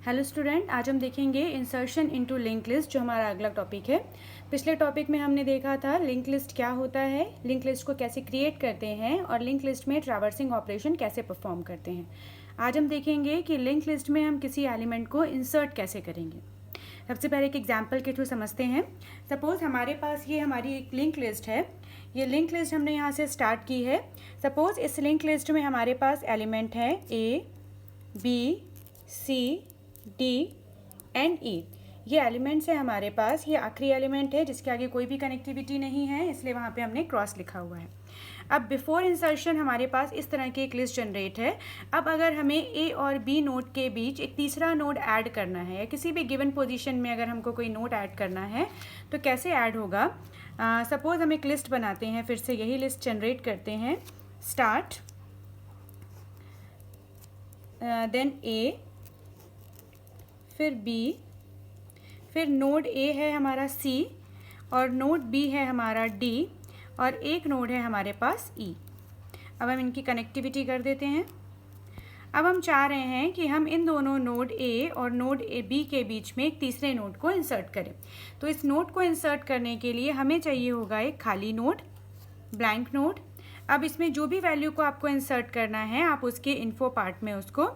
Hello student, आज हम देखेंगे इंसर्शन इनटू लिंक लिस्ट, जो हमारा अगला टॉपिक है। पिछले टॉपिक में हमने देखा था लिंक लिस्ट क्या होता है, लिंक लिस्ट को कैसे क्रिएट करते हैं और लिंक लिस्ट में ट्रैवर्सिंग ऑपरेशन कैसे परफॉर्म करते हैं। आज हम देखेंगे कि लिंक लिस्ट में हम किसी एलिमेंट को इंसर्ट कैसे करेंगे। सबसे पहले एक एग्जाम्पल के थ्रू समझते हैं। सपोज़ हमारे पास ये हमारी एक लिंक लिस्ट है। ये लिंक लिस्ट हमने यहाँ से स्टार्ट की है। सपोज़ इस लिंक लिस्ट में हमारे पास एलिमेंट है ए, बी, सी, डी एंड ई। ये एलिमेंट्स है हमारे पास। ये आखिरी एलिमेंट है जिसके आगे कोई भी कनेक्टिविटी नहीं है, इसलिए वहाँ पे हमने क्रॉस लिखा हुआ है। अब बिफोर इंसर्शन हमारे पास इस तरह की एक लिस्ट जनरेट है। अब अगर हमें ए और बी नोड के बीच एक तीसरा नोड ऐड करना है या किसी भी गिवन पोजीशन में अगर हमको कोई नोड ऐड करना है तो कैसे ऐड होगा। सपोज़ हम एक लिस्ट बनाते हैं, फिर से यही लिस्ट जनरेट करते हैं। स्टार्ट, देन ए, फिर B, फिर नोड A है हमारा C और नोड B है हमारा D और एक नोड है हमारे पास E। अब हम इनकी कनेक्टिविटी कर देते हैं। अब हम चाह रहे हैं कि हम इन दोनों नोड A और नोड B के बीच में एक तीसरे नोड को इंसर्ट करें। तो इस नोड को इंसर्ट करने के लिए हमें चाहिए होगा एक खाली नोड, ब्लैंक नोड। अब इसमें जो भी वैल्यू को आपको इंसर्ट करना है आप उसके इन्फो पार्ट में उसको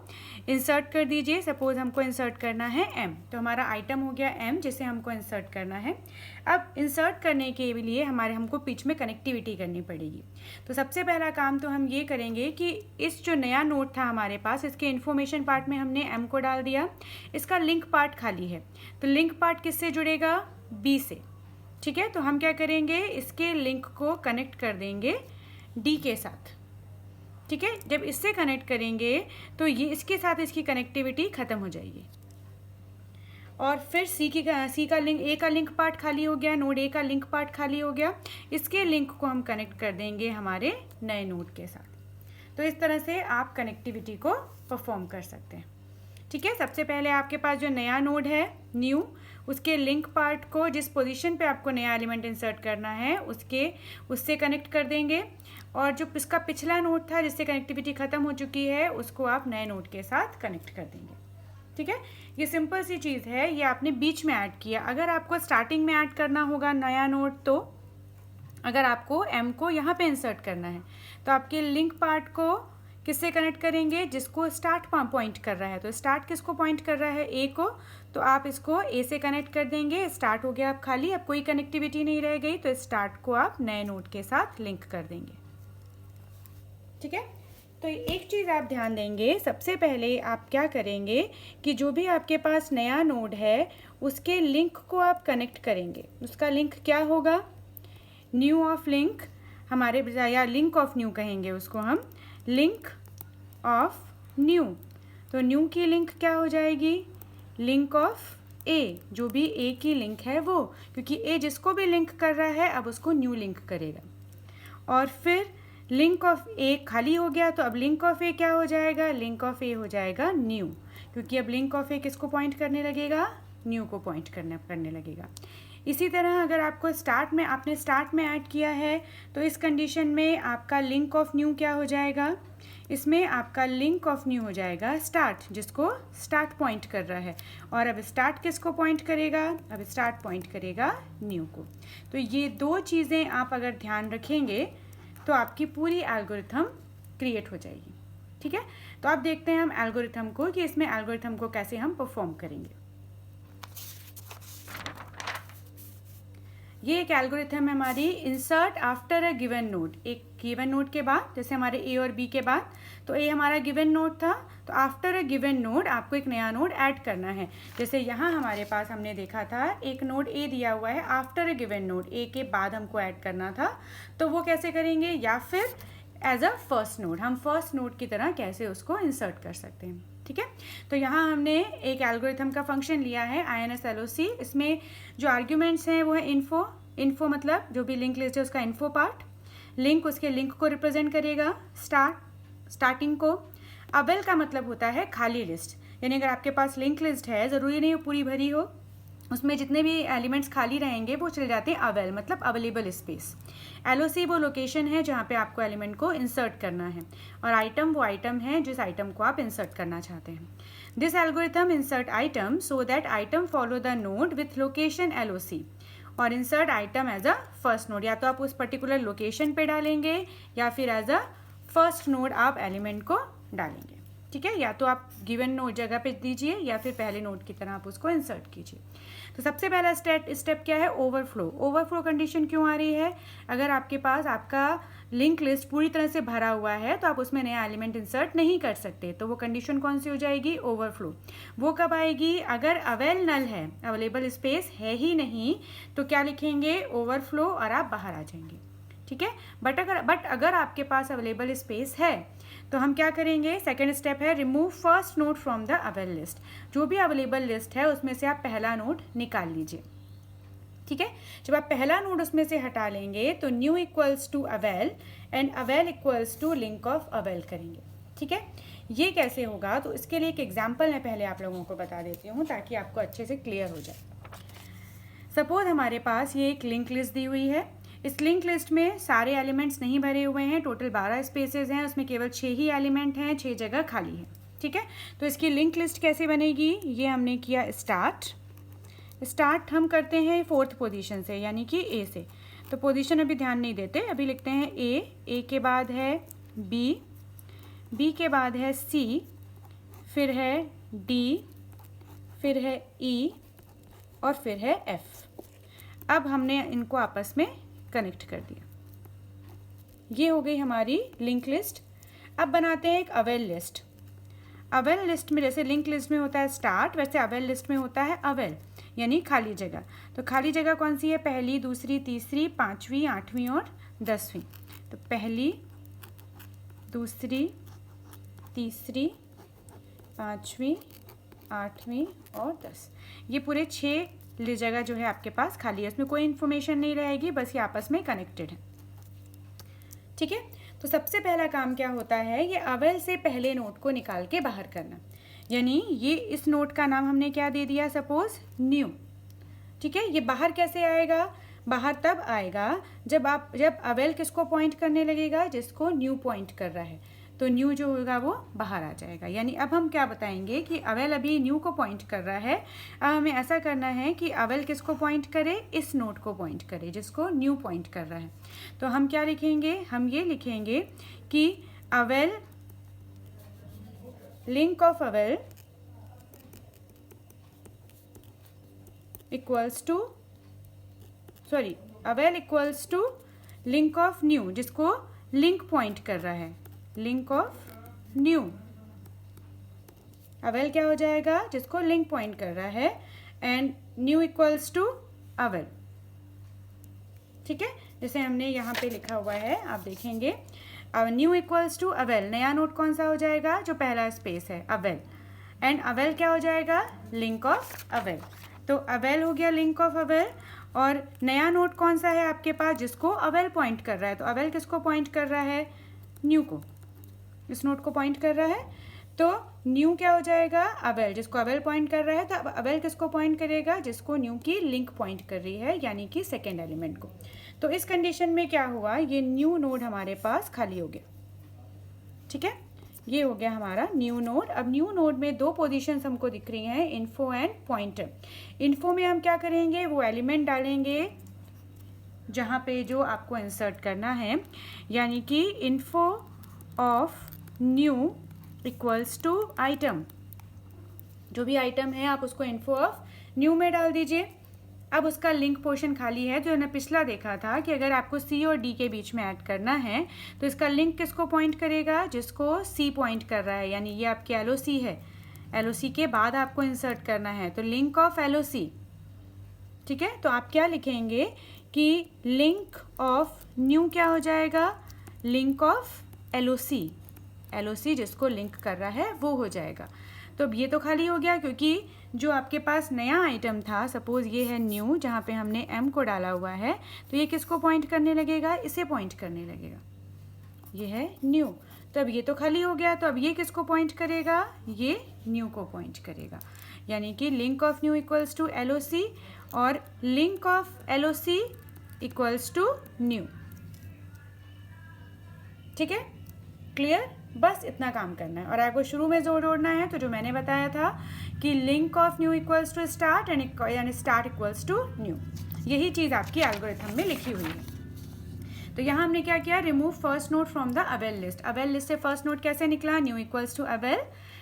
इंसर्ट कर दीजिए। सपोज़ हमको इंसर्ट करना है m, तो हमारा आइटम हो गया m जिसे हमको इंसर्ट करना है। अब इंसर्ट करने के लिए हमको बीच में कनेक्टिविटी करनी पड़ेगी। तो सबसे पहला काम तो हम ये करेंगे कि इस जो नया नोड था हमारे पास, इसके इन्फॉर्मेशन पार्ट में हमने m को डाल दिया। इसका लिंक पार्ट खाली है, तो लिंक पार्ट किससे जुड़ेगा? b से। ठीक है, तो हम क्या करेंगे, इसके लिंक को कनेक्ट कर देंगे डी के साथ। ठीक है, जब इससे कनेक्ट करेंगे तो ये इसके साथ इसकी कनेक्टिविटी ख़त्म हो जाएगी। और फिर सी का लिंक, ए का लिंक पार्ट खाली हो गया, नोड ए का लिंक पार्ट खाली हो गया। इसके लिंक को हम कनेक्ट कर देंगे हमारे नए नोड के साथ। तो इस तरह से आप कनेक्टिविटी को परफॉर्म कर सकते हैं। ठीक है, सबसे पहले आपके पास जो नया नोड है न्यू, उसके लिंक पार्ट को जिस पोजीशन पे आपको नया एलिमेंट इंसर्ट करना है उससे कनेक्ट कर देंगे। और जो इसका पिछला नोड था जिससे कनेक्टिविटी ख़त्म हो चुकी है उसको आप नए नोड के साथ कनेक्ट कर देंगे। ठीक है, ये सिंपल सी चीज़ है, ये आपने बीच में ऐड किया। अगर आपको स्टार्टिंग में ऐड करना होगा नया नोड, तो अगर आपको m को यहाँ पे इंसर्ट करना है तो आपके लिंक पार्ट को किससे कनेक्ट करेंगे? जिसको स्टार्ट पॉइंट कर रहा है। तो स्टार्ट किसको पॉइंट कर रहा है? ए को। तो आप इसको ए से कनेक्ट कर देंगे। स्टार्ट हो गया अब खाली, अब कोई कनेक्टिविटी नहीं रह गई, तो स्टार्ट को आप नए नोड के साथ लिंक कर देंगे। ठीक है, तो एक चीज़ आप ध्यान देंगे, सबसे पहले आप क्या करेंगे कि जो भी आपके पास नया नोड है उसके लिंक को आप कनेक्ट करेंगे। उसका लिंक क्या होगा? न्यू ऑफ लिंक, हमारे या लिंक ऑफ न्यू कहेंगे उसको हम, लिंक ऑफ न्यू। तो न्यू की लिंक क्या हो जाएगी? लिंक ऑफ ए, जो भी ए की लिंक है वो, क्योंकि ए जिसको भी लिंक कर रहा है अब उसको न्यू लिंक करेगा। और फिर लिंक ऑफ ए खाली हो गया, तो अब लिंक ऑफ ए क्या हो जाएगा? लिंक ऑफ ए हो जाएगा न्यू, क्योंकि अब लिंक ऑफ ए किसको पॉइंट करने लगेगा? न्यू को पॉइंट करने लगेगा। इसी तरह अगर आपको आपने स्टार्ट में ऐड किया है तो इस कंडीशन में आपका लिंक ऑफ न्यू क्या हो जाएगा? इसमें आपका लिंक ऑफ न्यू हो जाएगा स्टार्ट, जिसको स्टार्ट पॉइंट कर रहा है। और अब स्टार्ट किसको पॉइंट करेगा? अब स्टार्ट पॉइंट करेगा न्यू को। तो ये दो चीज़ें आप अगर ध्यान रखेंगे तो आपकी पूरी एल्गोरिथम क्रिएट हो जाएगी। ठीक है, तो अब देखते हैं हम एल्गोरिथम को कि इसमें एल्गोरिथम को कैसे हम परफॉर्म करेंगे। ये एक एल्गोरिथम है हमारी, insert after a given node. एक गिवन नोड के बाद, जैसे हमारे ए और बी के बाद, तो ए हमारा गिवन नोड था, तो आफ्टर अ गिवन नोड आपको एक नया नोड ऐड करना है। जैसे यहाँ हमारे पास हमने देखा था एक नोड ए दिया हुआ है, after a given node A के बाद हमको ऐड करना था। तो वो कैसे करेंगे? या फिर एज अ फर्स्ट नोड, हम फर्स्ट नोड की तरह कैसे उसको इंसर्ट कर सकते हैं। ठीक है, तो यहाँ हमने एक एल्गोरिथम का फंक्शन लिया है INSLOC। इसमें जो आर्ग्यूमेंट्स हैं वो है इन्फो मतलब जो भी लिंक लिस्ट है उसका इन्फो पार्ट, लिंक उसके लिंक को रिप्रेजेंट करेगा, स्टार्टिंग को। अवेल का मतलब होता है खाली लिस्ट, यानी अगर आपके पास लिंक लिस्ट है, ज़रूरी नहीं पूरी भरी हो, उसमें जितने भी एलिमेंट्स खाली रहेंगे वो चले जाते हैं अवेल, मतलब अवेलेबल स्पेस। LOC वो लोकेशन है जहाँ पे आपको एलिमेंट को इंसर्ट करना है, और आइटम वो आइटम है जिस आइटम को आप इंसर्ट करना चाहते हैं। This algorithm insert item so that item follow the node with location LOC और insert item as a first node. या तो आप उस पर्टिकुलर लोकेशन पे डालेंगे या फिर एज अ फर्स्ट नोड आप एलिमेंट को डालेंगे। ठीक है, या तो आप गिवन नोड जगह पे दीजिए या फिर पहले नोड की तरह आप उसको इंसर्ट कीजिए। तो सबसे पहला स्टेप क्या है? ओवरफ्लो। ओवरफ्लो कंडीशन क्यों आ रही है? अगर आपके पास आपका लिंक लिस्ट पूरी तरह से भरा हुआ है तो आप उसमें नया एलिमेंट इंसर्ट नहीं कर सकते, तो वो कंडीशन कौन सी हो जाएगी? ओवरफ्लो। वो कब आएगी? अगर अवेल नल है, अवेलेबल स्पेस है ही नहीं, तो क्या लिखेंगे? ओवरफ्लो, और आप बाहर आ जाएंगे। ठीक है, बट अगर आपके पास अवेलेबल स्पेस है तो हम क्या करेंगे? सेकेंड स्टेप है remove first node from the avail list. जो भी अवेलेबल लिस्ट है उसमें से आप पहला नोड निकाल लीजिए। ठीक है, जब आप पहला नोड उसमें से हटा लेंगे तो new equals to avail and avail equals to link of avail करेंगे। ठीक है, ये कैसे होगा? तो इसके लिए एक एग्जाम्पल मैं पहले आप लोगों को बता देती हूँ ताकि आपको अच्छे से क्लियर हो जाए। सपोज हमारे पास ये एक लिंक लिस्ट दी हुई है। इस लिंक लिस्ट में सारे एलिमेंट्स नहीं भरे हुए हैं, टोटल 12 स्पेसेस हैं, उसमें केवल 6 ही एलिमेंट हैं, 6 जगह खाली है। ठीक है, तो इसकी लिंक लिस्ट कैसे बनेगी? ये हमने किया स्टार्ट हम करते हैं 4th पोजीशन से, यानी कि ए से। तो पोजीशन अभी ध्यान नहीं देते, अभी लिखते हैं ए के बाद है बी के बाद है सी, फिर है डी, फिर है ई और फिर है एफ। अब हमने इनको आपस में कनेक्ट कर दिया। ये हो गई हमारी लिंक लिस्ट। अब बनाते हैं एक अवेल लिस्ट। अवेल लिस्ट में जैसे लिंक लिस्ट में होता है स्टार्ट, वैसे अवेल लिस्ट में होता है अवेल, यानी खाली जगह। तो खाली जगह कौन सी है? पहली, दूसरी, तीसरी, 5वीं, 8वीं और 10वीं। तो पहली, दूसरी, तीसरी, 5वीं, 8वीं और 10। ये पूरे 6 जगह जो है आपके पास खाली है, इसमें कोई इन्फॉर्मेशन नहीं रहेगी, बस ये आपस में कनेक्टेड है। ठीक है, तो सबसे पहला काम क्या होता है? ये अवेल से पहले नोड को निकाल के बाहर करना, यानी ये इस नोड का नाम हमने क्या दे दिया? Suppose new. ठीक है, ये बाहर कैसे आएगा? बाहर तब आएगा जब अवेल किसको पॉइंट करने लगेगा? जिसको न्यू पॉइंट कर रहा है, तो न्यू जो होगा वो बाहर आ जाएगा। यानी अब हम क्या बताएंगे कि अवेल अभी न्यू को पॉइंट कर रहा है। अब हमें ऐसा करना है कि अवेल किसको पॉइंट करे? इस नोड को पॉइंट करे जिसको न्यू पॉइंट कर रहा है। तो हम क्या लिखेंगे? हम ये लिखेंगे कि avail link of avail equals to avail equals to link of new, जिसको लिंक पॉइंट कर रहा है, लिंक ऑफ न्यू। अवेल क्या हो जाएगा? जिसको लिंक पॉइंट कर रहा है, and new equals to avail. ठीक है, जैसे हमने यहाँ पे लिखा हुआ है, आप देखेंगे न्यू इक्वल्स टू अवेल। नया नोड कौन सा हो जाएगा? जो पहला स्पेस है अवेल, एंड अवेल क्या हो जाएगा? Link of avail. तो अवेल हो गया लिंक ऑफ अवेल, और नया नोड कौन सा है आपके पास? जिसको अवेल पॉइंट कर रहा है। तो अवेल किसको पॉइंट कर रहा है? न्यू को, इस नोड को पॉइंट कर रहा है। तो न्यू क्या हो जाएगा? अवेल, जिसको अवेल पॉइंट कर रहा है। तो अब अवेल किसको पॉइंट करेगा? जिसको न्यू की लिंक पॉइंट कर रही है, यानी कि सेकेंड एलिमेंट को। तो इस कंडीशन में क्या हुआ? ये न्यू नोड हमारे पास खाली हो गया। ठीक है, ये हो गया हमारा न्यू नोड। अब न्यू नोड में 2 पोजीशंस हमको दिख रही हैं, इन्फो एंड पॉइंटर। इन्फो में हम क्या करेंगे? वो एलिमेंट डालेंगे जहाँ पे जो आपको इंसर्ट करना है, यानी कि info of new equals to item. जो भी आइटम है आप उसको इन्फो ऑफ न्यू में डाल दीजिए। अब उसका लिंक पोर्शन खाली है, जो हमने पिछला देखा था कि अगर आपको सी और डी के बीच में ऐड करना है तो इसका लिंक किसको पॉइंट करेगा? जिसको सी पॉइंट कर रहा है, यानी ये आपकी LOC है। LOC के बाद आपको इंसर्ट करना है, तो लिंक ऑफ LOC। ठीक है, तो आप क्या लिखेंगे कि लिंक ऑफ न्यू क्या हो जाएगा? Link of LOC। LOC जिसको लिंक कर रहा है वो हो जाएगा। तो अब ये तो खाली हो गया, क्योंकि जो आपके पास नया आइटम था, सपोज ये है न्यू, जहाँ पे हमने M को डाला हुआ है, तो ये किसको पॉइंट करने लगेगा? इसे पॉइंट करने लगेगा। ये है न्यू, तो अब ये तो खाली हो गया। तो अब ये किसको पॉइंट करेगा? ये न्यू को पॉइंट करेगा, यानी कि link of new equals to LOC और link of LOC equals to new. ठीक है, क्लियर? बस इतना काम करना है। और आपको शुरू में जोड़ना है तो जो मैंने बताया था कि link of new equals to start and start equals to new, यही चीज़ आपकी एल्गोरिथम में लिखी हुई है। तो यहाँ हमने क्या किया, remove first node from the avail list. Avail list से फर्स्ट नोड कैसे निकला, new equals to avail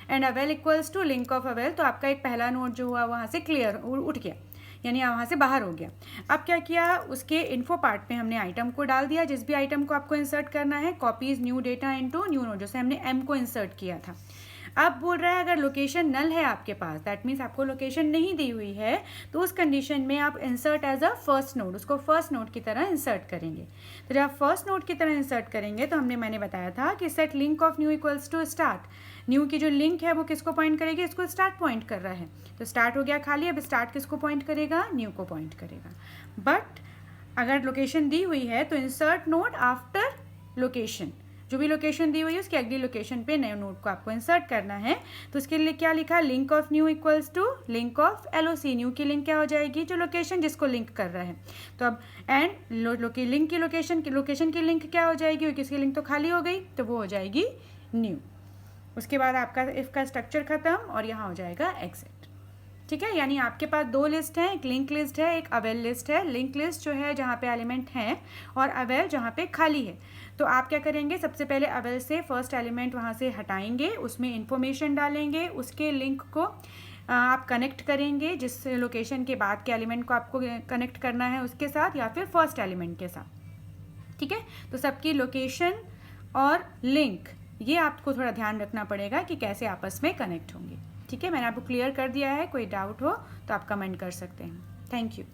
and avail equals to link of avail. तो आपका एक पहला नोड जो हुआ वहाँ से क्लियर उठ गया, यानी वहाँ से बाहर हो गया। अब क्या किया, उसके इन्फो पार्ट में हमने आइटम को डाल दिया, जिस भी आइटम को आपको इंसर्ट करना है, copies new data into new node, जैसे हमने एम को इंसर्ट किया था। अब बोल रहा है अगर लोकेशन नल है आपके पास, दैट मीन्स आपको लोकेशन नहीं दी हुई है, तो उस कंडीशन में आप insert as a first node, उसको फर्स्ट नोड की तरह इंसर्ट करेंगे। तो जब आप फर्स्ट नोड की तरह इंसर्ट करेंगे तो मैंने बताया था कि set link of new equals to start. New की जो लिंक है वो किसको पॉइंट करेगी, इसको स्टार्ट पॉइंट कर रहा है, तो स्टार्ट हो गया खाली। अब स्टार्ट किसको पॉइंट करेगा, न्यू को पॉइंट करेगा। बट अगर लोकेशन दी हुई है तो इंसर्ट नोड आफ्टर लोकेशन, जो भी लोकेशन दी हुई है उसके अगली लोकेशन पे नए नोड को आपको इंसर्ट करना है। तो इसके लिए क्या लिखा, link of new equals to link of LOC. New की लिंक क्या हो जाएगी, जो लोकेशन जिसको लिंक कर रहा है। तो अब एंड लिंक की लोकेशन की लिंक क्या हो जाएगी, क्योंकि इसकी लिंक तो खाली हो गई, तो वो हो जाएगी न्यू। उसके बाद आपका इफ का स्ट्रक्चर खत्म और यहाँ हो जाएगा एग्जिट। ठीक है, यानी आपके पास दो लिस्ट हैं, एक लिंक लिस्ट है, एक अवेल लिस्ट है। लिंक लिस्ट जो है जहाँ पे एलिमेंट हैं और अवेल जहाँ पे खाली है। तो आप क्या करेंगे, सबसे पहले अवेल से फर्स्ट एलिमेंट वहाँ से हटाएंगे, उसमें इंफॉर्मेशन डालेंगे, उसके लिंक को आप कनेक्ट करेंगे जिस लोकेशन के बाद के एलिमेंट को आपको कनेक्ट करना है उसके साथ, या फिर फर्स्ट एलिमेंट के साथ। ठीक है, तो सबकी लोकेशन और लिंक ये आपको थोड़ा ध्यान रखना पड़ेगा कि कैसे आपस में कनेक्ट होंगे। ठीक है, मैंने आपको क्लियर कर दिया है, कोई डाउट हो तो आप कमेंट कर सकते हैं। Thank you.